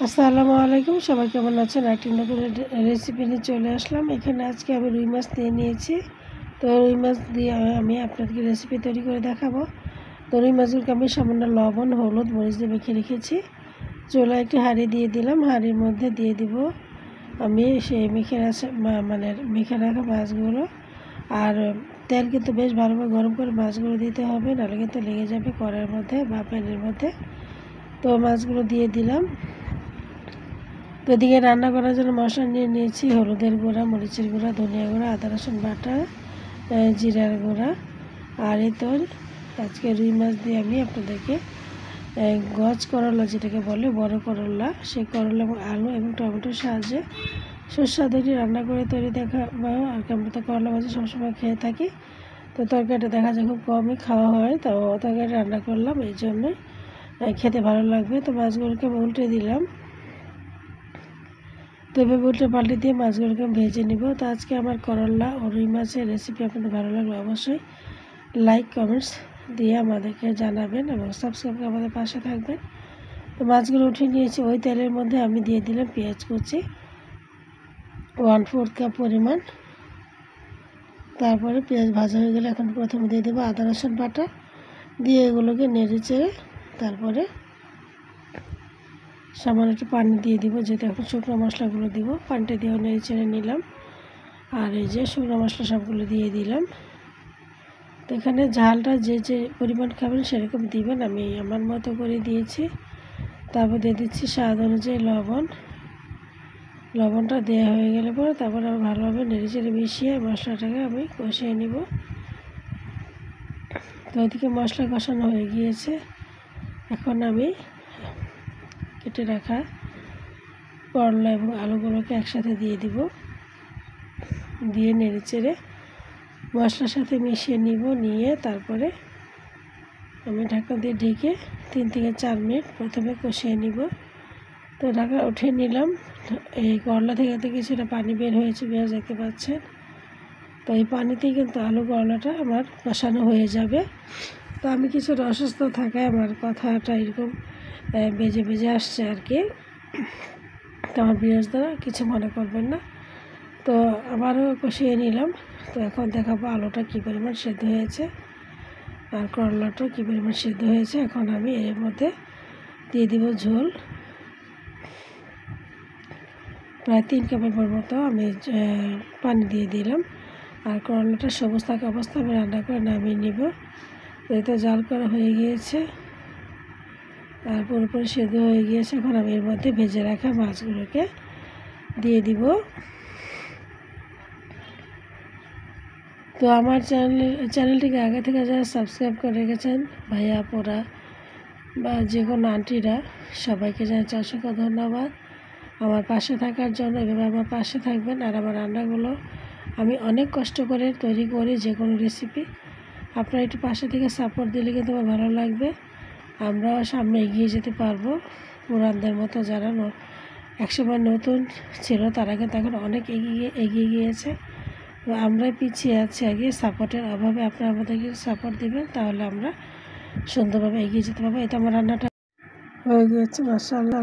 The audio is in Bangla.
আসসালামু আলাইকুম, সবাই কেমন আছেন? একটি নতুন রেসিপি নিয়ে চলে আসলাম। এখানে আজকে আমি রুই মাছ নিয়ে নিয়েছি। তো রুই মাছ দিয়ে আমি আপনাদেরকে রেসিপি তৈরি করে দেখাবো। তো রুই মাছগুলোকে আমি সামান্য লবণ, হলুদ, মরিচ দিয়ে মেখে রেখেছি। চুলায় একটি হাঁড়ি দিয়ে দিলাম। হাঁড়ির মধ্যে দিয়ে দিব আমি সেই মেখে রাখা মাছগুলো। আর তেল কিন্তু বেশ ভালোভাবে গরম করে মাছগুলো দিতে হবে, নাহলে কিন্তু লেগে যাবে কড়াইয়ের মধ্যে বা প্যানের মধ্যে। তো মাছগুলো দিয়ে দিলাম। তো এদিকে রান্না করার জন্য মশলা নিয়ে নিয়েছি হলুদের গুঁড়া, মরিচের গুঁড়া, ধনিয়া গুঁড়া, আদা রসুন বাটা, জিরার গুঁড়া। আর এই তো আজকে রুই মাছ দিয়ে আমি আপনাদেরকে গজ করলা, যেটাকে বলে বড় করলা, সেই করলা এবং আলু এবং টমেটোর সাহায্যে সুস্বাদু একটি রান্না করে তৈরি দেখাবো। আর আমরা তো করলা ভাজি সবসময় খেয়ে থাকি। তো তরকারিটা দেখা যায় খুব কমই খাওয়া হয়, তো তরকারি রান্না করলাম, এই জন্যই খেতে ভালো লাগবে। তো মাছগুলোকে আমি উল্টে দিলাম। তো এভাবে উল্টে পাল্টে দিয়ে মাছগুলোকে ভেজে নিব। তো আজকে আমার করলা ও রুই মাছের রেসিপি আপনাদের ভালো লাগলে অবশ্যই লাইক কমেন্টস দিয়ে আমাদেরকে জানাবেন এবং সাবস্ক্রাইব করে আমাদের পাশে থাকবেন। তো মাছগুলো উঠিয়ে নিয়েছি। ওই তেলের মধ্যে আমি দিয়ে দিলাম পেঁয়াজ কুচি 1/4 কাপ পরিমাণ। তারপরে পেঁয়াজ ভাজা হয়ে গেলে এখন প্রথমে দিয়ে দেবো আদা রসুন বাটা, দিয়ে এগুলোকে নেড়ে চেড়ে তারপরে সামান্য একটু পানি দিয়ে দিব, যেহেতু এখন শুকনো মশলাগুলো দিব। পানিটা দিয়ে নেড়ে চেড়ে নিলাম। আর এই যে শুকনো মশলা সবগুলো দিয়ে দিলাম। তো এখানে ঝালটা যে যে পরিমাণ খাবেন সেরকম দিবেন, আমি আমার মতো করে দিয়েছি। তারপর দিয়ে দিচ্ছি স্বাদ অনুযায়ী লবণ। লবণটা দেওয়া হয়ে গেলে পরে তারপর আমি ভালোভাবে নেড়ে চেড়ে মিশিয়ে মশলাটাকে আমি কষিয়ে নিব। তো ওইদিকে মশলা কষানো হয়ে গিয়েছে। এখন আমি কেটে রাখা করলা এবং আলুগুলোকে একসাথে দিয়ে দিব, দিয়ে নেড়ে চেড়ে মশলার সাথে মিশিয়ে নিব। নিয়ে তারপরে আমি ঢাকা দিয়ে ঢেকে 3 থেকে 4 মিনিট প্রথমে কষিয়ে নিব। তো ঢাকা উঠিয়ে নিলাম। এই করলা থেকে তো কিছুটা পানি বের হয়েছে, পেঁয়াজ দেখতে পাচ্ছেন। তো এই পানিতেই কিন্তু আলু করলাটা আমার কষানো হয়ে যাবে। তো আমি কিছুটা অসুস্থ থাকায় আমার কথাটা এরকম বেজে বেজে আসছে আর কি। তো আমার বিরোধীরা কিছু মনে করবেন না। তো আবারও কষিয়ে নিলাম। তো এখন দেখাবো আলুটা কী পরিমাণ সেদ্ধ হয়েছে আর করলাটাও কী পরিমাণ সেদ্ধ হয়েছে। এখন আমি এর মধ্যে দিয়ে দিব ঝোল। প্রায় 3 কাপের মতো আমি পানি দিয়ে দিলাম। আর করলাটা সবুজ থাকা অবস্থায় আমি রান্না করে নামিয়ে নিব। তো জাল করা হয়ে গিয়েছে আর পুরোপুরি সেদ্ধ হয়ে গিয়েছে। এখন আমি এর মধ্যে ভেজে রাখা মাছগুলোকে দিয়ে দিব। তো আমার চ্যানেলটিকে আগে থেকে যারা সাবস্ক্রাইব করে রেখেছেন ভাইয়া আপুরা বা যে কোনো আন্টিরা, সবাইকে জানাচ্ছি অসংখ্য ধন্যবাদ আমার পাশে থাকার জন্য। এভাবে আমার পাশে থাকবেন। আর আমার রান্নাগুলো আমি অনেক কষ্ট করে তৈরি করি, যে কোনো রেসিপি। আপনারা একটু পাশে থেকে সাপোর্ট দিলে কিন্তু আমার ভালো লাগবে, আমরাও সামনে এগিয়ে যেতে পারবো। পুরানদের মতো যারা একসময় নতুন ছিল তারা কিন্তু এখন অনেক এগিয়ে গিয়েছে। তো আমরাই পিছিয়ে আছি আগে সাপোর্টের অভাবে। আপনারা আমাদেরকে সাপোর্ট দিবেন, তাহলে আমরা সুন্দরভাবে এগিয়ে যেতে পারবো। এটা আমার রান্নাটা হয়ে গিয়েছে, মাশাআল্লাহ।